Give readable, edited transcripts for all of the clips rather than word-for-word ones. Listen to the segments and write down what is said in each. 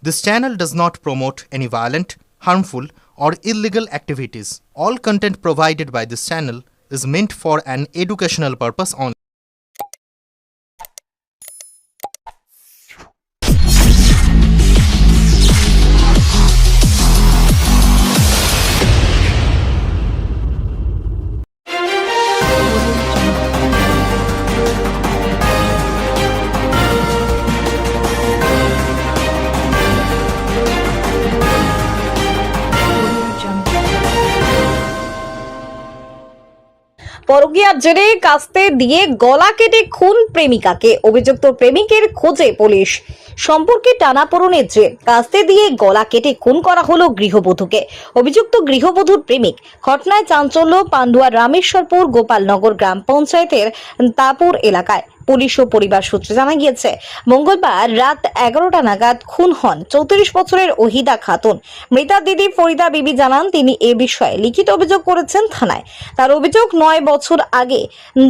This channel does not promote any violent, harmful, or illegal activities. All content provided by this channel is meant for an educational purpose only. পরকীয়ার জেরে কাস্তে দিয়ে গলা কেটে খুন প্রেমিকাকে। অভিযুক্ত প্রেমিকের খোঁজে পুলিশ। সম্পর্কে টানাপোড়েনের জের কাস্তে দিয়ে গলা কেটে খুন করা হলো গৃহবধূকে। অভিযুক্ত গৃহবধূর প্রেমিক। ঘটনায় চাঞ্চল্য পান্ডুয়ার রামেশ্বরপুর গোপালনগর গ্রাম পঞ্চায়েতের তাপুর এলাকায়। পুলিশ ও পরিবার সূত্রে জানা গিয়েছে, মঙ্গলবার রাত 11টা নাগাদ খুন হন 34 বছরের ওহিদা খাতুন। মৃতা দিদি ফরিদা বিবি জানান, তিনি এ বিষয়ে লিখিত অভিযোগ করেছেন থানায়। তার অভিযোগ, 9 বছর আগে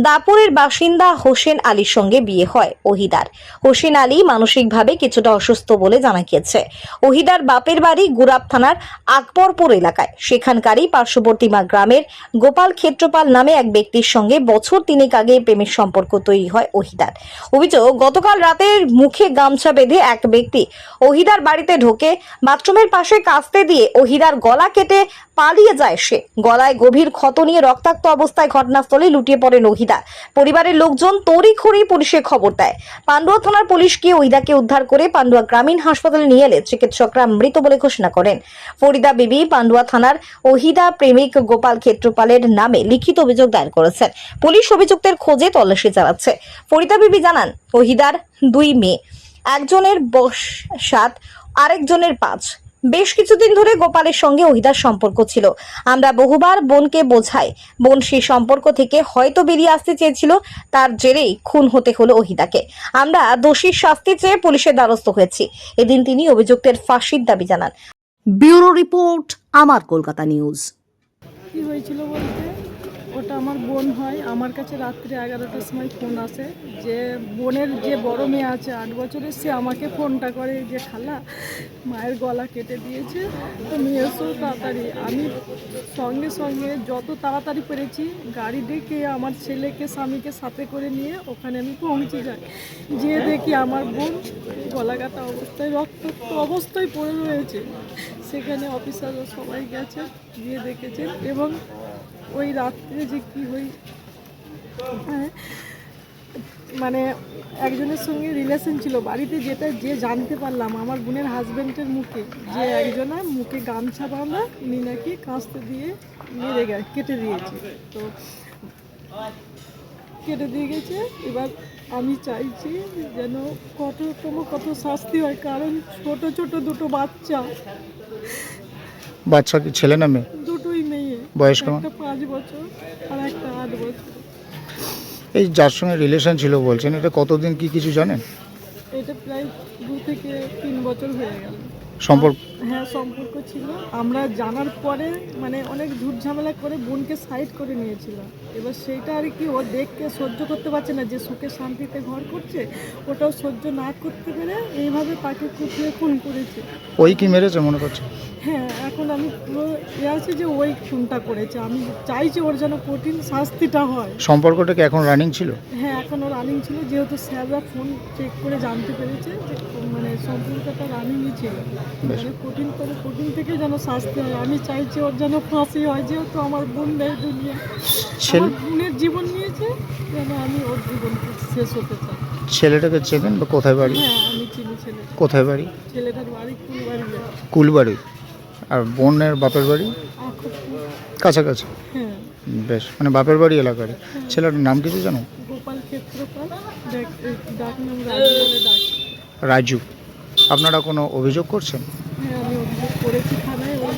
দাপুরের বাসিন্দা হোসেন আলীর সঙ্গে বিয়ে হয় ওহিদার। হোসেন আলী মানসিকভাবে কিছুটা অসুস্থ বলে জানা গিয়েছে। ওহিদার বাপের বাড়ি গুরাব থানার আকবরপুর এলাকায়। সেখানকারই পার্শ্ববর্তী গ্রামের গোপাল ক্ষেত্রপাল নামে এক ব্যক্তির সঙ্গে বছর 3 আগে প্রেমের সম্পর্ক তৈরি হয় ওহিদার। অভিযোগ, গতকাল রাতে মুখে গামছা বেঁধে এক ব্যক্তি ওহিদার বাড়িতে ঢোকে। বাথরুমের পাশে কাস্তে দিয়ে ওহিদার গলা কেটে পালিয়ে যায় সে। গলায় গভীর ক্ষত নিয়ে রক্তাক্ত অবস্থায় ঘটনাস্থলে লুটিয়ে পড়েন ওহিদা। পরিবারের লোকজন তড়িঘড়ি পুলিশে খবর দেয়। পান্ডুয়া থানার পুলিশ গিয়ে ওহিদাকে উদ্ধার করে পান্ডুয়া গ্রামীণ হাসপাতালে নিয়ে এলে চিকিৎসকরা মৃত বলে ঘোষণা করেন। ফরিদা বিবি পান্ডুয়া থানার ওহিদা প্রেমিক গোপাল ক্ষেত্রপালের নামে লিখিত অভিযোগ দায়ের করেছেন। পুলিশ অভিযুক্তের খোঁজে তল্লাশি চালাচ্ছে। ফরিদা বিবি জানান, ওহিদার 2 মেয়ে, একজনের বয়স 7, আরেকজনের 5। বেশ কিছুদিন ধরে গোপালের সঙ্গে ওহিদার সম্পর্ক ছিল। আমরা বহুবার বোনকে বোঝাই, বোন সেই সম্পর্ক থেকে হয়তো বেরিয়ে আসতে চেয়েছিল। তার জেরেই খুন হতে হলো ওহিদাকে। আমরা দোষীর শাস্তি চেয়ে পুলিশের দ্বারস্থ হয়েছি। এদিন তিনি অভিযুক্তের ফাঁসির দাবি জানান। ব্যুরো রিপোর্ট, আমার কলকাতা নিউজ। কি হয়েছিল বলতে, ওটা আমার বোন হয়। আমার কাছে রাত্রি 11টার সময় ফোন আসে যে বোনের যে বড় মেয়ে আছে 8 বছরের, সে আমাকে ফোনটা করে যে খালা মায়ের গলা কেটে দিয়েছে, তুমি এসো তাড়াতাড়ি। আমি সঙ্গে সঙ্গে যত তাড়াতাড়ি পেরেছি গাড়ি ডেকে আমার ছেলেকে স্বামীকে সাথে করে নিয়ে ওখানে আমি পৌঁছে যাই। যেয়ে দেখি আমার বোন গলা কাটা অবস্থায় রক্তাক্ত অবস্থায় পড়ে রয়েছে। সেখানে অফিসাররা সবাই গেছে, গিয়ে দেখেছেন। এবং ওই রাত্রে যে কী মানে একজনের সঙ্গে রিলেশন ছিল বাড়িতে, যেটা যে জানতে পারলাম আমার বোনের হাজব্যান্ডের মুখে, যে একজনের মুখে গামছা বাঁধা, উনি নাকি কাস্তে দিয়ে কেটে দিয়েছে। তো কেটে দিয়ে গেছে। এবার আমি চাইছি যেন কত শাস্তি হয়, কারণ ছোট ছোট 2 বাচ্চা। বাচ্চা কি ছেলে না মেয়ে? দুটোই মেয়ে। বয়স কেমন? একটা 5 বছর আর একটা 8 বছর। এই যার সঙ্গে রিলেশন ছিল বলছেন, এটা কতদিন কি কিছু জানেন? এটা প্রায় 2 থেকে 3 বছর হয়ে গেল সম্পর্ক? হ্যাঁ, সম্পর্ক ছিল। আমরা জানার পরে মানে অনেক ঝুট ঝামেলা করে বোনকে সাইড করে নিয়েছিলাম। এবার সেইটা আর কি, ও দেখকে সহ্য করতে পারছে না যে সুখে শান্তিতে ঘর করছে, ওটাও সহ্য না করতে পেরে এইভাবে তাকে কুপিয়ে খুন করেছে। ওই কি মেরেছে মনে করছে? হ্যাঁ, এখন আমি পুরো আছে যে ওই খুনটা করেছে। আমি চাইছি ওর যেন কঠিন শাস্তিটা হয়। সম্পর্কটা কি এখন রানিং ছিল? হ্যাঁ, এখনও রানিং ছিল, যেহেতু স্যাররা ফোন চেক করে জানতে পেরেছে যে মানে সম্পর্কটা রানিংই ছিল। মানে কঠিন থেকে যেন শাস্তি হয়। আমি চাইছি ওর যেন ফাঁসি হয়, যেহেতু আমার বোন নেই দুনিয়া, আমার বোনের জীবন নিয়েছে, যেন আমি ওর জীবন শেষ হতে চাই। ছেলেটাকে চেনেন বা কোথায় বাড়ি? হ্যাঁ, আমি চিনি ছেলে। কোথায় বাড়ি? ছেলেটার বাড়ি কুলবাড়ি। কুলবাড়ি। আর বোনের বাপের বাড়ি কাছাকাছি? হ্যাঁ। বেশ, মানে বাপের বাড়ি এলাকারই। ছেলেটার নাম কিছু জানো? গোপাল ক্ষেত্রপাল, ডাক নাম রাজু বলে ডাকে। রাজু। আপনারা কোনো অভিযোগ করছেন? হ্যাঁ, আমি অভিযোগ করেছি থানায়। ওই